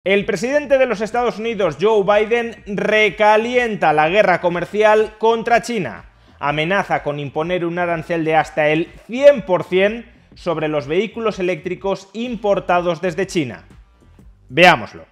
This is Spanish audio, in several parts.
El presidente de los Estados Unidos, Joe Biden, recalienta la guerra comercial contra China. Amenaza con imponer un arancel de hasta el 100% sobre los vehículos eléctricos importados desde China. Veámoslo.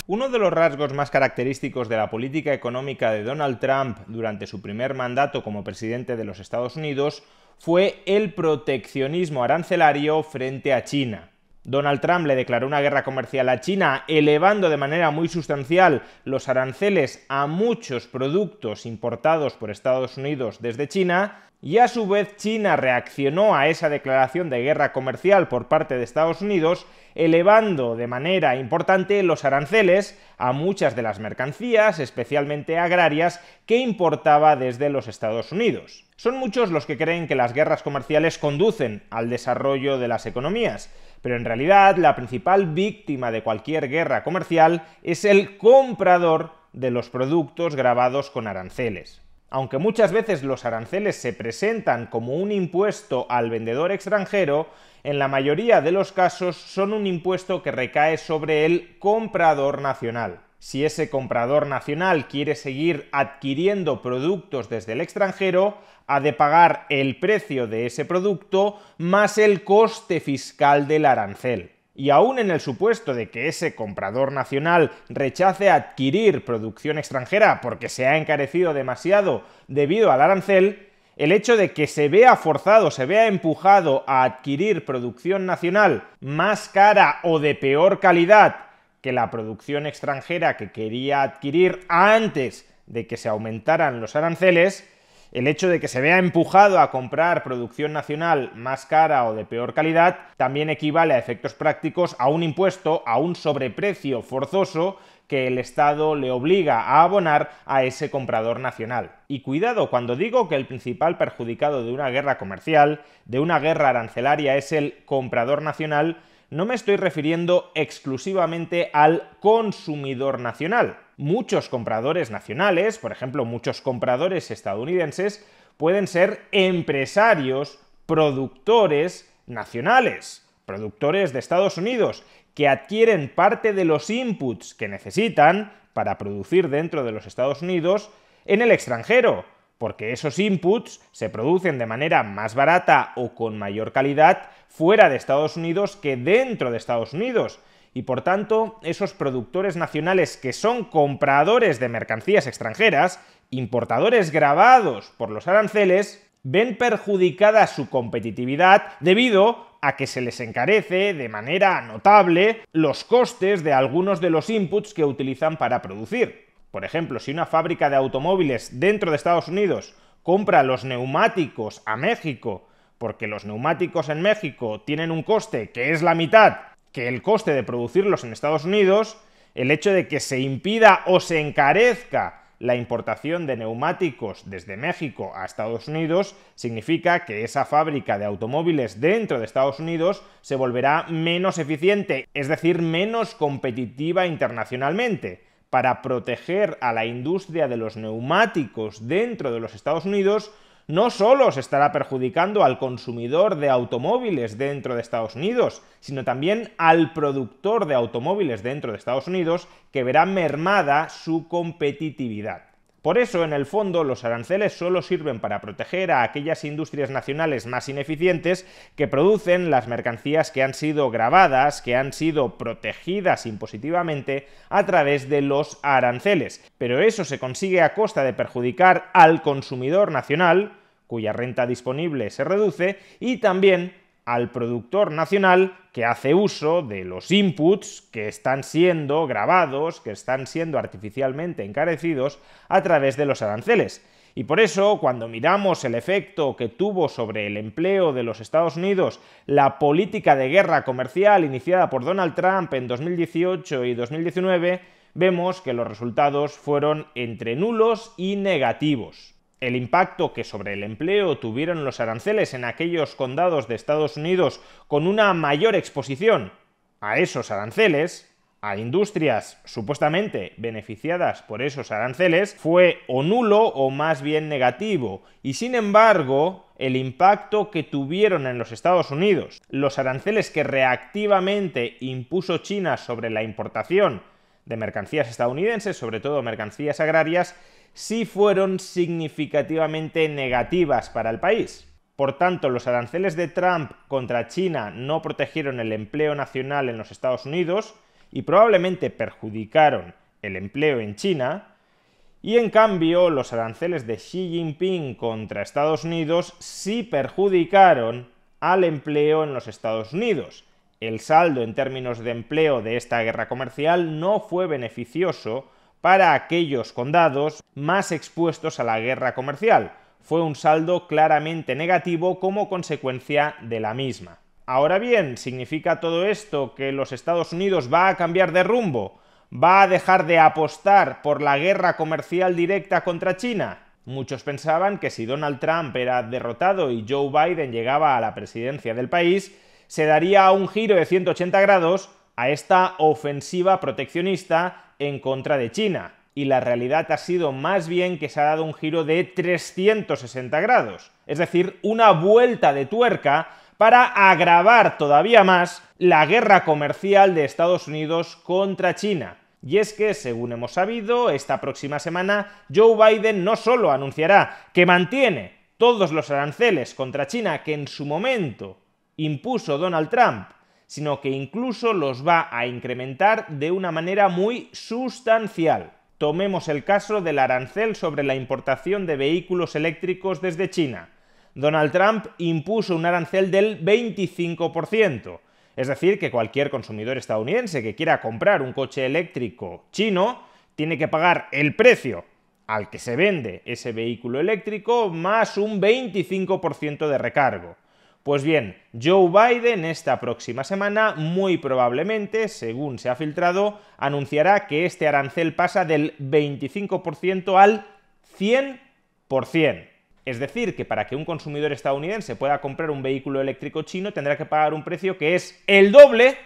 Uno de los rasgos más característicos de la política económica de Donald Trump durante su primer mandato como presidente de los Estados Unidos fue el proteccionismo arancelario frente a China. Donald Trump le declaró una guerra comercial a China, elevando de manera muy sustancial los aranceles a muchos productos importados por Estados Unidos desde China, y a su vez China reaccionó a esa declaración de guerra comercial por parte de Estados Unidos, elevando de manera importante los aranceles a muchas de las mercancías, especialmente agrarias, que importaba desde los Estados Unidos. Son muchos los que creen que las guerras comerciales conducen al desarrollo de las economías, pero en realidad la principal víctima de cualquier guerra comercial es el comprador de los productos gravados con aranceles. Aunque muchas veces los aranceles se presentan como un impuesto al vendedor extranjero, en la mayoría de los casos son un impuesto que recae sobre el comprador nacional. Si ese comprador nacional quiere seguir adquiriendo productos desde el extranjero, ha de pagar el precio de ese producto más el coste fiscal del arancel. Y aún en el supuesto de que ese comprador nacional rechace adquirir producción extranjera porque se ha encarecido demasiado debido al arancel, el hecho de que se vea forzado, se vea empujado a adquirir producción nacional más cara o de peor calidad que la producción extranjera que quería adquirir antes de que se aumentaran los aranceles, el hecho de que se vea empujado a comprar producción nacional más cara o de peor calidad también equivale a efectos prácticos a un impuesto, a un sobreprecio forzoso que el Estado le obliga a abonar a ese comprador nacional. Y cuidado, cuando digo que el principal perjudicado de una guerra comercial, de una guerra arancelaria, es el comprador nacional, no me estoy refiriendo exclusivamente al consumidor nacional. Muchos compradores nacionales, por ejemplo, muchos compradores estadounidenses, pueden ser empresarios, productores nacionales, productores de Estados Unidos, que adquieren parte de los inputs que necesitan para producir dentro de los Estados Unidos en el extranjero, porque esos inputs se producen de manera más barata o con mayor calidad fuera de Estados Unidos que dentro de Estados Unidos. Y por tanto, esos productores nacionales que son compradores de mercancías extranjeras, importadores gravados por los aranceles, ven perjudicada su competitividad debido a que se les encarece de manera notable los costes de algunos de los inputs que utilizan para producir. Por ejemplo, si una fábrica de automóviles dentro de Estados Unidos compra los neumáticos a México, porque los neumáticos en México tienen un coste que es la mitad que el coste de producirlos en Estados Unidos, el hecho de que se impida o se encarezca la importación de neumáticos desde México a Estados Unidos significa que esa fábrica de automóviles dentro de Estados Unidos se volverá menos eficiente, es decir, menos competitiva internacionalmente. Para proteger a la industria de los neumáticos dentro de los Estados Unidos, no solo se estará perjudicando al consumidor de automóviles dentro de Estados Unidos, sino también al productor de automóviles dentro de Estados Unidos, que verá mermada su competitividad. Por eso, en el fondo, los aranceles solo sirven para proteger a aquellas industrias nacionales más ineficientes que producen las mercancías que han sido gravadas, que han sido protegidas impositivamente a través de los aranceles. Pero eso se consigue a costa de perjudicar al consumidor nacional, cuya renta disponible se reduce, y también al productor nacional que hace uso de los inputs que están siendo gravados, que están siendo artificialmente encarecidos a través de los aranceles. Y por eso, cuando miramos el efecto que tuvo sobre el empleo de los Estados Unidos la política de guerra comercial iniciada por Donald Trump en 2018 y 2019, vemos que los resultados fueron entre nulos y negativos. El impacto que sobre el empleo tuvieron los aranceles en aquellos condados de Estados Unidos con una mayor exposición a esos aranceles, a industrias supuestamente beneficiadas por esos aranceles, fue o nulo o más bien negativo. Y sin embargo, el impacto que tuvieron en los Estados Unidos. Los aranceles que reactivamente impuso China sobre la importación de mercancías estadounidenses, sobre todo mercancías agrarias, sí fueron significativamente negativas para el país. Por tanto, los aranceles de Trump contra China no protegieron el empleo nacional en los Estados Unidos y probablemente perjudicaron el empleo en China, y en cambio los aranceles de Xi Jinping contra Estados Unidos sí perjudicaron al empleo en los Estados Unidos. El saldo en términos de empleo de esta guerra comercial no fue beneficioso para aquellos condados más expuestos a la guerra comercial. Fue un saldo claramente negativo como consecuencia de la misma. Ahora bien, ¿significa todo esto que los Estados Unidos va a cambiar de rumbo? ¿Va a dejar de apostar por la guerra comercial directa contra China? Muchos pensaban que si Donald Trump era derrotado y Joe Biden llegaba a la presidencia del país, se daría un giro de 180 grados a esta ofensiva proteccionista en contra de China. Y la realidad ha sido más bien que se ha dado un giro de 360 grados, es decir, una vuelta de tuerca para agravar todavía más la guerra comercial de Estados Unidos contra China. Y es que, según hemos sabido, esta próxima semana Joe Biden no solo anunciará que mantiene todos los aranceles contra China que en su momento impuso Donald Trump, sino que incluso los va a incrementar de una manera muy sustancial. Tomemos el caso del arancel sobre la importación de vehículos eléctricos desde China. Donald Trump impuso un arancel del 25%. Es decir, que cualquier consumidor estadounidense que quiera comprar un coche eléctrico chino tiene que pagar el precio al que se vende ese vehículo eléctrico más un 25% de recargo. Pues bien, Joe Biden esta próxima semana, muy probablemente, según se ha filtrado, anunciará que este arancel pasa del 25% al 100%. Es decir, que para que un consumidor estadounidense pueda comprar un vehículo eléctrico chino tendrá que pagar un precio que es el doble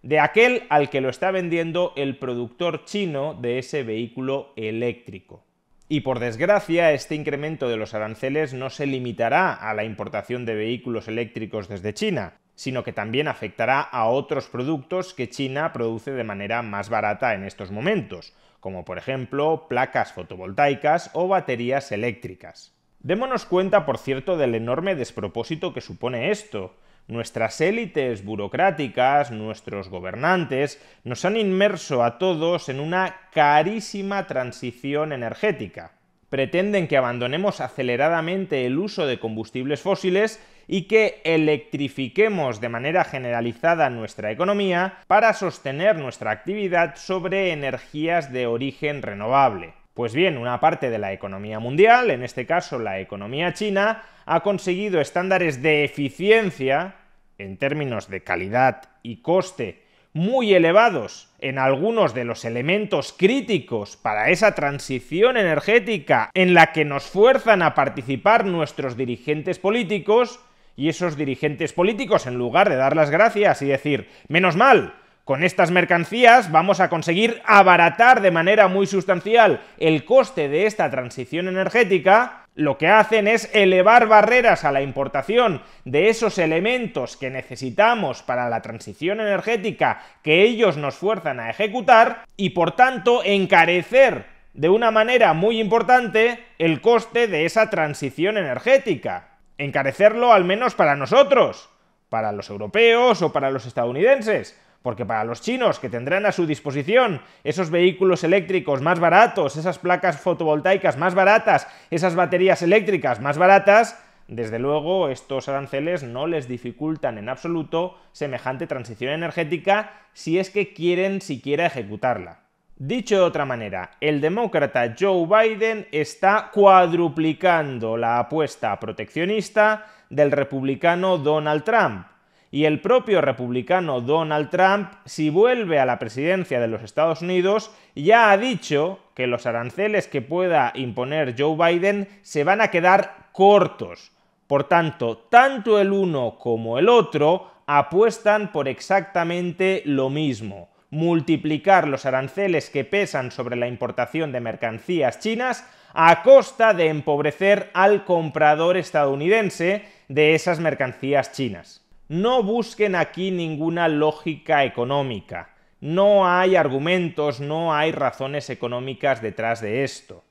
de aquel al que lo está vendiendo el productor chino de ese vehículo eléctrico. Y por desgracia, este incremento de los aranceles no se limitará a la importación de vehículos eléctricos desde China, sino que también afectará a otros productos que China produce de manera más barata en estos momentos, como por ejemplo placas fotovoltaicas o baterías eléctricas. Démonos cuenta, por cierto, del enorme despropósito que supone esto. Nuestras élites burocráticas, nuestros gobernantes, nos han inmerso a todos en una carísima transición energética. Pretenden que abandonemos aceleradamente el uso de combustibles fósiles y que electrifiquemos de manera generalizada nuestra economía para sostener nuestra actividad sobre energías de origen renovable. Pues bien, una parte de la economía mundial, en este caso la economía china, ha conseguido estándares de eficiencia, en términos de calidad y coste, muy elevados en algunos de los elementos críticos para esa transición energética en la que nos fuerzan a participar nuestros dirigentes políticos, y esos dirigentes políticos, en lugar de dar las gracias y decir, menos mal, con estas mercancías vamos a conseguir abaratar de manera muy sustancial el coste de esta transición energética, lo que hacen es elevar barreras a la importación de esos elementos que necesitamos para la transición energética que ellos nos fuerzan a ejecutar y, por tanto, encarecer de una manera muy importante el coste de esa transición energética. Encarecerlo al menos para nosotros, para los europeos o para los estadounidenses. Porque para los chinos, que tendrán a su disposición esos vehículos eléctricos más baratos, esas placas fotovoltaicas más baratas, esas baterías eléctricas más baratas, desde luego estos aranceles no les dificultan en absoluto semejante transición energética si es que quieren siquiera ejecutarla. Dicho de otra manera, el demócrata Joe Biden está cuadruplicando la apuesta proteccionista del republicano Donald Trump. Y el propio republicano Donald Trump, si vuelve a la presidencia de los Estados Unidos, ya ha dicho que los aranceles que pueda imponer Joe Biden se van a quedar cortos. Por tanto, tanto el uno como el otro apuestan por exactamente lo mismo: multiplicar los aranceles que pesan sobre la importación de mercancías chinas a costa de empobrecer al comprador estadounidense de esas mercancías chinas. No busquen aquí ninguna lógica económica. No hay argumentos, no hay razones económicas detrás de esto.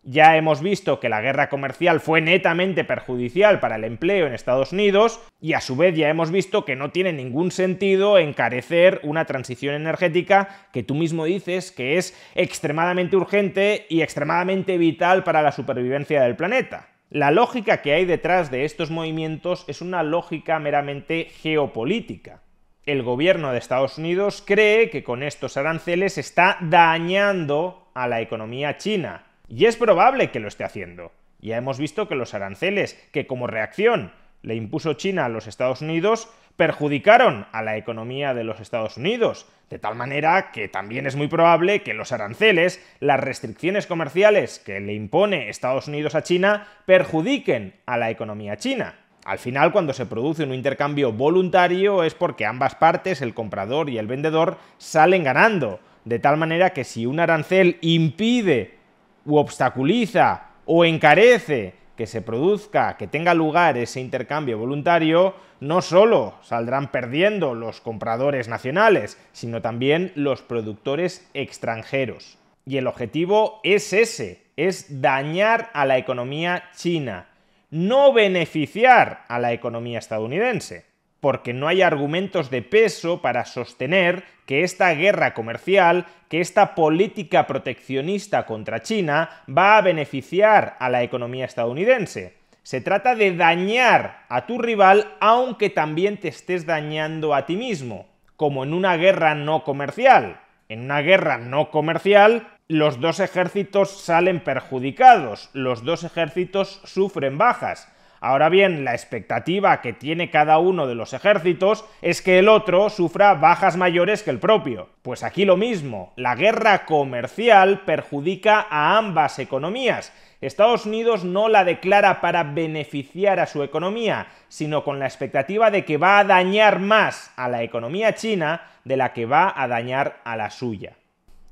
Ya hemos visto que la guerra comercial fue netamente perjudicial para el empleo en Estados Unidos y a su vez ya hemos visto que no tiene ningún sentido encarecer una transición energética que tú mismo dices que es extremadamente urgente y extremadamente vital para la supervivencia del planeta. La lógica que hay detrás de estos movimientos es una lógica meramente geopolítica. El gobierno de Estados Unidos cree que con estos aranceles está dañando a la economía china. Y es probable que lo esté haciendo. Ya hemos visto que los aranceles que como reacción le impuso China a los Estados Unidos perjudicaron a la economía de los Estados Unidos, de tal manera que también es muy probable que los aranceles, las restricciones comerciales que le impone Estados Unidos a China, perjudiquen a la economía china. Al final, cuando se produce un intercambio voluntario es porque ambas partes, el comprador y el vendedor, salen ganando, de tal manera que si un arancel impide u obstaculiza o encarece que se produzca, que tenga lugar ese intercambio voluntario, no solo saldrán perdiendo los compradores nacionales, sino también los productores extranjeros. Y el objetivo es ese, es dañar a la economía china, no beneficiar a la economía estadounidense, porque no hay argumentos de peso para sostener que esta guerra comercial, que esta política proteccionista contra China va a beneficiar a la economía estadounidense. Se trata de dañar a tu rival, aunque también te estés dañando a ti mismo, como en una guerra no comercial. En una guerra no comercial, los dos ejércitos salen perjudicados, los dos ejércitos sufren bajas. Ahora bien, la expectativa que tiene cada uno de los ejércitos es que el otro sufra bajas mayores que el propio. Pues aquí lo mismo, la guerra comercial perjudica a ambas economías. Estados Unidos no la declara para beneficiar a su economía, sino con la expectativa de que va a dañar más a la economía china de la que va a dañar a la suya.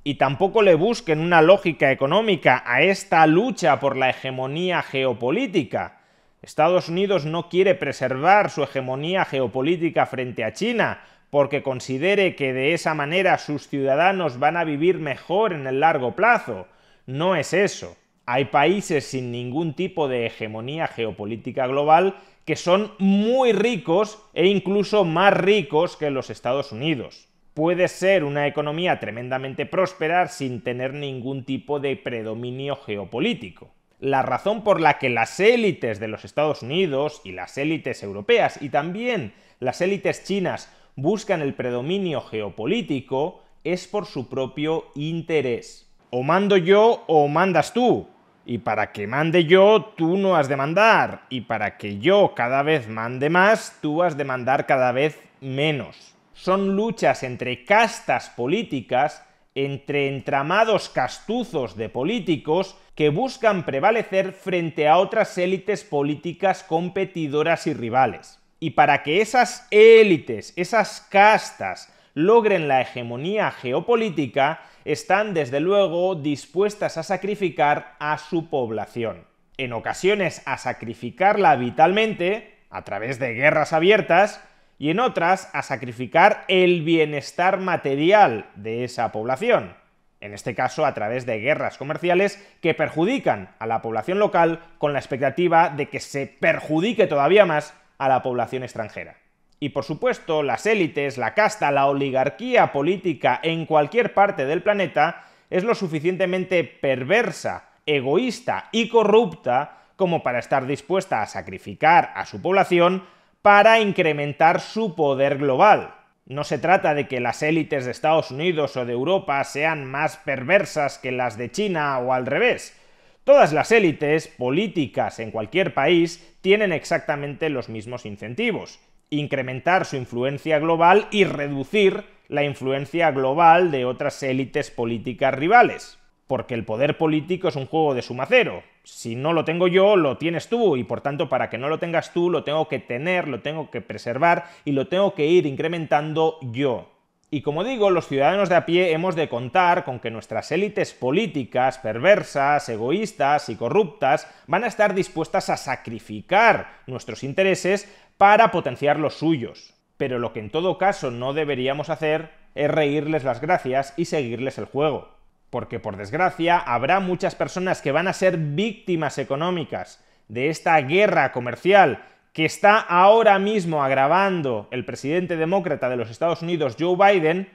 Y tampoco le busquen una lógica económica a esta lucha por la hegemonía geopolítica. Estados Unidos no quiere preservar su hegemonía geopolítica frente a China porque considere que de esa manera sus ciudadanos van a vivir mejor en el largo plazo. No es eso. Hay países sin ningún tipo de hegemonía geopolítica global que son muy ricos e incluso más ricos que los Estados Unidos. Puede ser una economía tremendamente próspera sin tener ningún tipo de predominio geopolítico. La razón por la que las élites de los Estados Unidos y las élites europeas y también las élites chinas buscan el predominio geopolítico es por su propio interés. O mando yo o mandas tú. Y para que mande yo, tú no has de mandar. Y para que yo cada vez mande más, tú has de mandar cada vez menos. Son luchas entre castas políticas, entre entramados castuzos de políticos que buscan prevalecer frente a otras élites políticas competidoras y rivales. Y para que esas élites, esas castas, logren la hegemonía geopolítica, están desde luego dispuestas a sacrificar a su población. En ocasiones a sacrificarla vitalmente, a través de guerras abiertas, y en otras a sacrificar el bienestar material de esa población, en este caso a través de guerras comerciales que perjudican a la población local con la expectativa de que se perjudique todavía más a la población extranjera. Y por supuesto, las élites, la casta, la oligarquía política en cualquier parte del planeta es lo suficientemente perversa, egoísta y corrupta como para estar dispuesta a sacrificar a su población para incrementar su poder global. No se trata de que las élites de Estados Unidos o de Europa sean más perversas que las de China o al revés. Todas las élites políticas en cualquier país tienen exactamente los mismos incentivos: incrementar su influencia global y reducir la influencia global de otras élites políticas rivales. Porque el poder político es un juego de suma cero. Si no lo tengo yo, lo tienes tú, y por tanto, para que no lo tengas tú, lo tengo que tener, lo tengo que preservar y lo tengo que ir incrementando yo. Y como digo, los ciudadanos de a pie hemos de contar con que nuestras élites políticas, perversas, egoístas y corruptas van a estar dispuestas a sacrificar nuestros intereses para potenciar los suyos. Pero lo que en todo caso no deberíamos hacer es reírles las gracias y seguirles el juego. Porque por desgracia habrá muchas personas que van a ser víctimas económicas de esta guerra comercial que está ahora mismo agravando el presidente demócrata de los Estados Unidos, Joe Biden,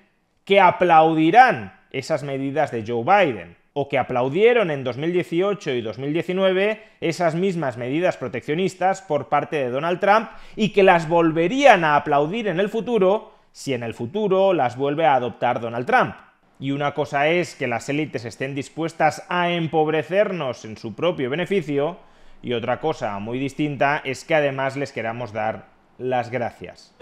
que aplaudirán esas medidas de Joe Biden, o que aplaudieron en 2018 y 2019 esas mismas medidas proteccionistas por parte de Donald Trump y que las volverían a aplaudir en el futuro si en el futuro las vuelve a adoptar Donald Trump. Y una cosa es que las élites estén dispuestas a empobrecernos en su propio beneficio, y otra cosa muy distinta es que además les queramos dar las gracias.